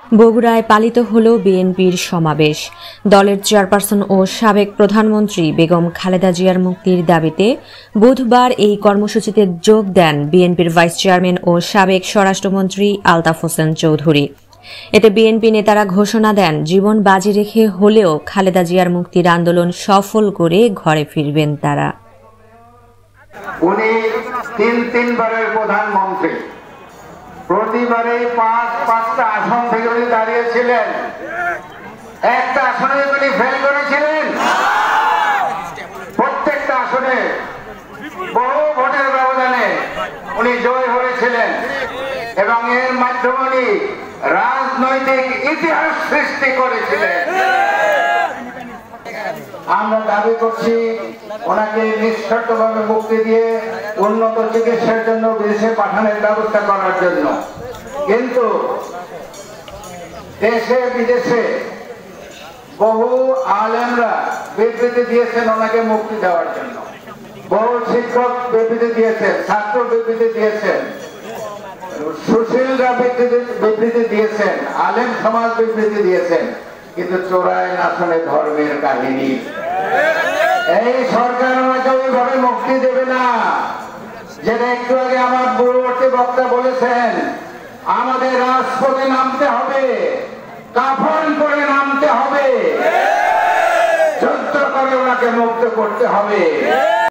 বগুড়ায় পালিত হল বিএনপির সমাবেশ। দলের চেয়ারপারসন ও সাবেক প্রধানমন্ত্রী বেগম খালেদা জিয়ার মুক্তির দাবিতে বুধবার এই কর্মসূচিতে যোগ দেন বিএনপির ভাইস চেয়ারম্যান ও সাবেক স্বরাষ্ট্রমন্ত্রী আলতাফ হোসেন চৌধুরী। এতে বিএনপি নেতারা ঘোষণা দেন, জীবন বাজি রেখে হলেও খালেদা জিয়ার মুক্তির আন্দোলন সফল করে ঘরে ফিরবেন তারা। উনি তিনবারের প্রধানমন্ত্রী, প্রতিবারে পাঁচটা আসন থেকে উনি দাঁড়িয়েছিলেন, একটা আসনে উনি ফেল করেছিলেন। প্রত্যেকটা আসনে বহু ভোটের ব্যবধানে উনি জয় হয়েছিলেন এবং এর মাধ্যমে উনি রাজনৈতিক ইতিহাস সৃষ্টি করেছিলেন। আমরা দাবি করছি ওনাকে নিঃশর্তভাবে মুক্তি দিয়ে উন্নত চিকিৎসার জন্য বিদেশে পাঠানোর ব্যবস্থা করার জন্য। কিন্তু দেশে বিদেশে বহু আলেমরা বিবৃতি দিয়েছেন ওনাকে মুক্তি দেওয়ার জন্য, বহু শিক্ষক বিবৃতি দিয়েছেন, ছাত্র বিবৃতি দিয়েছেন, সুশীলরা বিবৃতি দিয়েছেন, আলেম সমাজ বিবৃতি দিয়েছেন, কিন্তু চোরাই আসনে ধর্মের কাহিনী। এই সরকার আমাকে ওইভাবে মুক্তি দেবে না, যেটা একটু আগে আমার পূর্ববর্তী বক্তা বলেছেন। আমাদের রাজপথে নামতে হবে, কাফন করে নামতে হবে, যুদ্ধ করে ওনাকে মুক্ত করতে হবে।